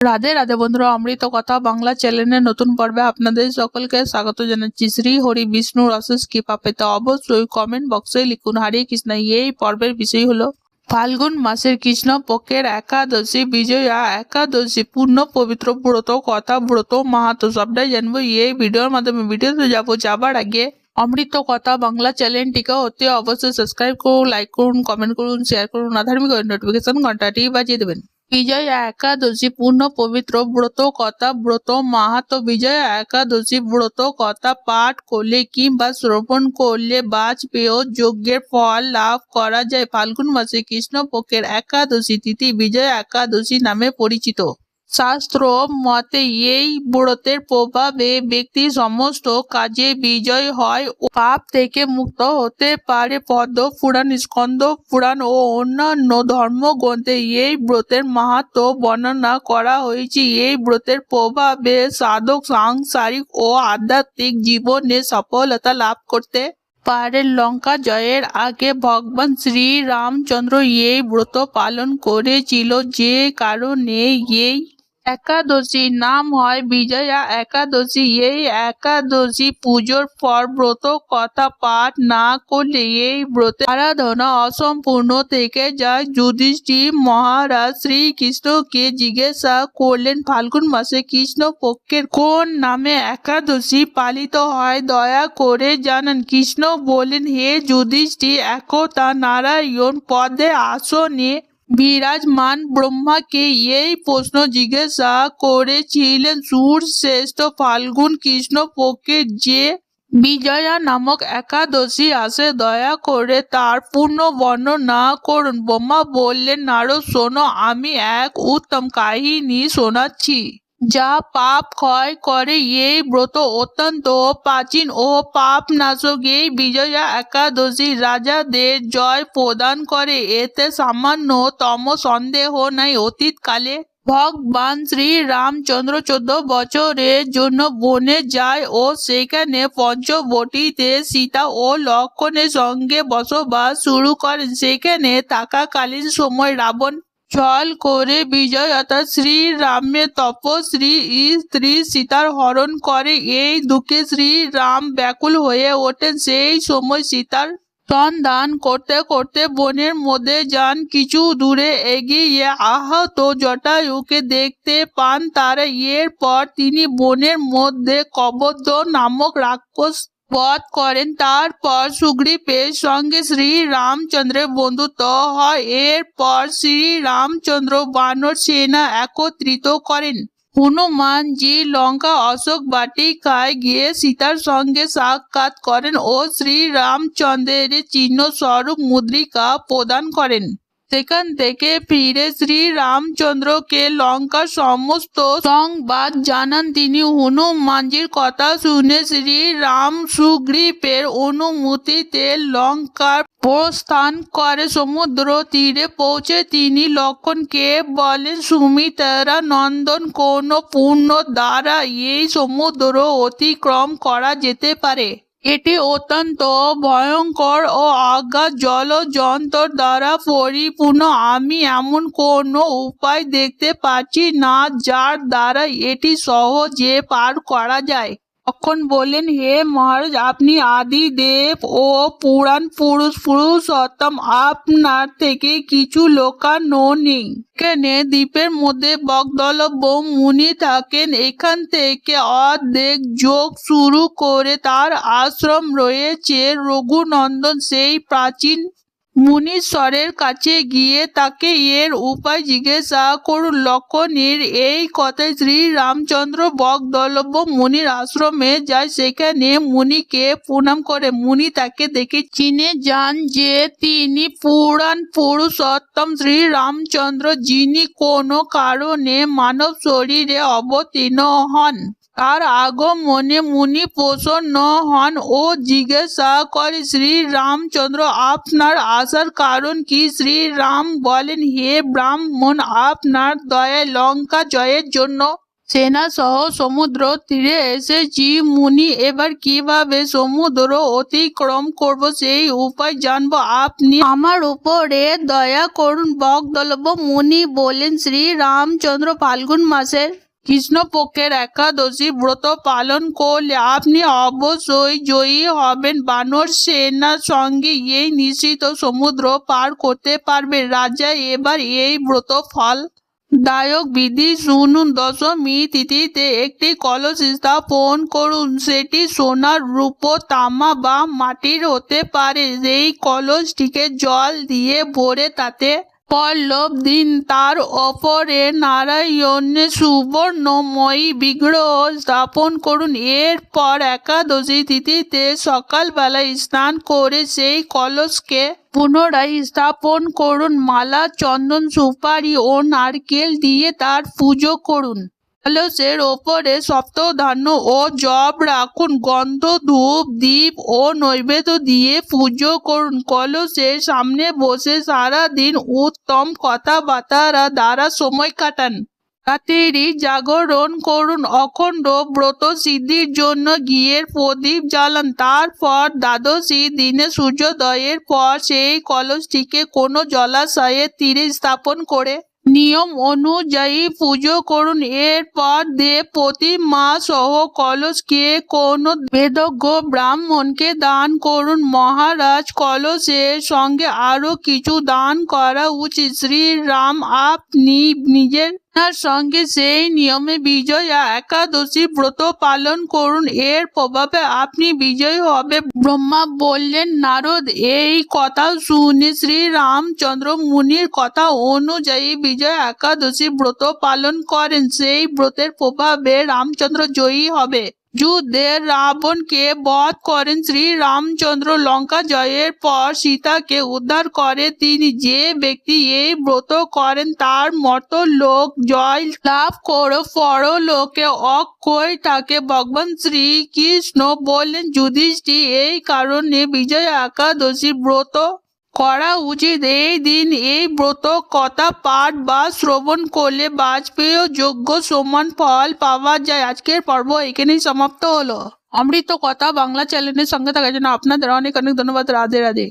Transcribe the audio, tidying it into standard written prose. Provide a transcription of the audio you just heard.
রাধে রাধে বন্ধুরা, অমৃত কথা বাংলা চ্যানেলের নতুন পর্বে আপনাদের সকলকে স্বাগত জানাচ্ছি। শ্রী হরি বিষ্ণুর অশেষ কৃপা পেতে অবশ্যই কমেন্ট বক্সে লিখুন হরে কৃষ্ণ। এই পর্বের বিষয় হলো ফাল্গুন মাসের কৃষ্ণ পক্ষের একাদশী, বিজয়া একাদশী, পূর্ণ পবিত্র ব্রত কথা, ব্রত মাহাত্ম্য সবটাই জানবো এই ভিডিওর মাধ্যমে। ভিডিওতে যাবার আগে অমৃত কথা বাংলা চ্যানেলটিকে অতি অবশ্যই সাবস্ক্রাইব করুন, লাইক করুন, কমেন্ট করুন, শেয়ার করুন, আধার্মিক নোটিফিকেশন ঘন্টাটি বাজিয়ে দেবেন। বিজয়া একাদশী পূর্ণ পবিত্র ব্রত কথা, ব্রত মাহাত্ম্য। বিজয়া একাদশী ব্রত কথা পাঠ করলে কিংবা শ্রবণ করলে বাজপেয় যজ্ঞের ফল লাভ করা যায়। ফাল্গুন মাসে কৃষ্ণপক্ষের একাদশী তিথি বিজয়া একাদশী নামে পরিচিত। শাস্ত্র মতে এই ব্রতের প্রভাবে ব্যক্তি সমস্ত কাজে বিজয় হয় ও পাপ থেকে মুক্ত হতে পারে। পদ্ম পুরাণ, স্কন্দ পুরাণ ও অন্যান্য ধর্মগ্রন্থে এই ব্রতের মাহাত্ম্য বর্ণনা করা হয়েছে। এই ব্রতের প্রভাবে সাধক সাংসারিক ও আধ্যাত্মিক জীবনে সফলতা লাভ করতে পারে। লঙ্কা জয়ের আগে ভগবান শ্রী রামচন্দ্র এই ব্রত পালন করেছিল, যে কারণে এই একাদশীর নাম হয় বিজয়া একাদশী। এই একাদশী পুজোর পর ব্রত কথা পাঠ না করলে এই ব্রতের আরাধনা অসম্পূর্ণ থেকে যায়। যুধিষ্ঠির মহারাজ শ্রীকৃষ্ণকে জিজ্ঞাসা করলেন, ফাল্গুন মাসে কৃষ্ণ পক্ষের কোন নামে একাদশী পালিত হয়, দয়া করে জানান। কৃষ্ণ বললেন, হে যুধিষ্ঠির, একদা নারায়ণ পদে আসনে বিরাজমান ব্রহ্মাকে এই প্রশ্ন জিজ্ঞাসা করেছিলেন, শ্রেষ্ঠ ফাল্গুন কৃষ্ণ পক্ষের যে বিজয়া নামক একাদশী আসে, দয়া করে তার পূর্ণ বর্ণনা করুন। ব্রহ্মা বললেন, নারদ শোনো, আমি এক উত্তম কাহিনী শোনাচ্ছি যা পাপ ক্ষয় করে। এই ব্রত অত্যন্ত প্রাচীন ও পাপ নাশক। এই বিজয়া একাদশী রাজাদের জয় প্রদান করে, এতে সামান্যতম সন্দেহ নাই। অতীতকালে ভগবান শ্রী রামচন্দ্র 14 বছরের জন্য বনে যায় ও সেখানে পঞ্চবটিতে সীতা ও লক্ষ্মণের সঙ্গে বসবাস শুরু করেন। সেখানে থাকাকালীন সময় রাবণ ছল করে বিজয়তা শ্রীরামের তপস্বী স্ত্রী সীতার হরণ করে। এই দুঃখে শ্রীরাম ব্যাকুল হয়ে ওঠেন। সেই সময় সীতার সন্ধান করতে করতে বনের মধ্যে যান। কিছু দূরে এগিয়ে আহত জটায়ুকে দেখতে পান তারা। এরপর তিনি বনের মধ্যে কবধ নামক রাক্ষস বধ করেন। তারপর সুগ্রীবের সঙ্গে শ্রী রামচন্দ্রের বন্ধুত্ব হয়। এরপর শ্রী রামচন্দ্র বানর সেনা একত্রিত করেন। হনুমানজি লঙ্কা অশোক বাটিকায় গিয়ে সীতার সঙ্গে সাক্ষাৎ করেন ও শ্রী রামচন্দ্রের চিহ্ন স্বরূপ মুদ্রিকা প্রদান করেন। সেখান থেকে ফিরে শ্রী রামচন্দ্রকে লঙ্কার সমস্ত সংবাদ জানান তিনি। হনুমানজির কথা শুনে শ্রী রাম সুগ্রীবের অনুমতিতে লঙ্কার প্রস্থান করে। সমুদ্র তীরে পৌঁছে তিনি লক্ষ্মণকে বলেন, সুমিত্রা নন্দন কোন পূর্ণ দ্বারা এই সমুদ্র অতিক্রম করা যেতে পারে। এটি অত্যন্ত ভয়ঙ্কর ও অজ্ঞাত জলযন্ত্র দ্বারা পরিপূর্ণ। আমি এমন কোনো উপায় দেখতে পাচ্ছি না যার দ্বারা এটি সহজে পার করা যায়। তখন বললেন, হে মহারাজ, আপনি আদি দেব ও পুরাণ পুরুষ পুরুষোত্তম, আপনার থেকে কিছু লোকানো নেই। এখানে দ্বীপের মধ্যে বকদলভ মুনি থাকেন। এখান থেকে অর্ধেক যোগ শুরু করে তার আশ্রম রয়েছে। রঘুনন্দন সেই প্রাচীন মুনীশ্বরের কাছে গিয়ে তাকে এর উপায় জিজ্ঞাসা করুন। লক্ষ্মণের এই কথায় শ্রী রামচন্দ্র বকদলভ মুনির আশ্রমে যায়। সেখানে মুনিকে প্রণাম করে। মুনি তাকে দেখে চিনে যান যে তিনি পুরাণ পুরুষোত্তম শ্রী রামচন্দ্র, যিনি কোনো কারণে মানব শরীরে অবতীর্ণ হন। তার আগমনে মুনি প্রসন্ন হন ও জিজ্ঞাসা করে, শ্রী রামচন্দ্র, আপনার আসার কারণ কি? শ্রী রাম বলেন, হে ব্রাহ্মণ, আপনার দয়ায় লঙ্কা জয়ের জন্য সেনা সহ সমুদ্র তীরে এসেছি মুনি, এবার কিভাবে সমুদ্র অতিক্রম করব সেই উপায় জানবো, আপনি আমার উপরে দয়া করুন। বকদলব মুনি বলেন, শ্রী রামচন্দ্র ফাল্গুন মাসের কৃষ্ণপক্ষের একাদশী ব্রত পালন করলে আপনি অবশ্যই জয়ী হবেন। বানর সেনার সঙ্গে এই নিশ্চিত সমুদ্র পার করতে পারবে। রাজা এবার এই ব্রত ফল দায়ক বিধি শুনুন। দশমী তিথিতে একটি কলস স্থাপন করুন। সেটি সোনার, রূপো, তামা বা মাটির হতে পারে। এই কলসটিকে জল দিয়ে ভরে তাতে পল্লব দিন। তার ওপরে নারায়ণের সুবর্ণময়ী বিগ্রহ স্থাপন করুন। এরপর একাদশী তিথিতে সকালবেলায় স্নান করে সেই কলসকে পুনরায় স্থাপন করুন। মালা, চন্দন, সুপারি ও নারকেল দিয়ে তার পুজো করুন। কলসের ওপরে সপ্তধান্য ও জব রাখুন। গন্ধ, ধূপ, দীপ ও নৈবেদ্য দিয়ে পুজো করুন। কলসের সামনে বসে সারা দিন উত্তম কথাবার্তা দ্বারা সময় কাটান। রাত্রি জাগরণ করুন। অখণ্ড ব্রত সিদ্ধির জন্য ঘিয়ের প্রদীপ জ্বালান। তারপর দ্বাদশী দিনে সূর্যোদয়ের পর সেই কলসটিকে কোনো জলাশয়ের তীরে স্থাপন করে নিয়ম অনুযায়ী পুজো করুন। এরপর দেব প্রতিমা সহ কলসকে কোনো বেদজ্ঞ ব্রাহ্মণকে দান করুন। মহারাজ, কলসের সঙ্গে আরো কিছু দান করা উচিত। শ্রীরাম, আপনি নিজের সঙ্গে সেই নিয়মে বিজয়া একাদশী ব্রত পালন করুন। এর প্রভাবে আপনি বিজয়ী হবে। ব্রহ্মা বললেন, নারদ এই কথা শুনে শ্রী রামচন্দ্র মুনির কথা অনুযায়ী বিজয়া একাদশী ব্রত পালন করেন। সেই ব্রতের প্রভাবে রামচন্দ্র জয়ী হবে। যুদ্ধে রাবণকে বধ করেন শ্রী রামচন্দ্র। লঙ্কা জয়ের পর সীতাকে উদ্ধার করে তিনি। যে ব্যক্তি এই ব্রত করেন তার মতো লোক জয় লাভ করে পরলোকে অক্ষয় থাকে। ভগবান শ্রীকৃষ্ণ বললেন, যুধিষ্ঠির এই কারণে বিজয়া একাদশী ব্রত করা উচিত। এই দিন এই ব্রত কথা পাঠ বা শ্রবণ করলে বাজপেয় যজ্ঞ সমান ফল পাওয়া যায়। আজকের পর্ব এখানেই সমাপ্ত হলো। অমৃত কথা বাংলা চ্যানেলের সঙ্গে থাকার জন্য আপনাদের অনেক অনেক ধন্যবাদ। রাধে রাধে।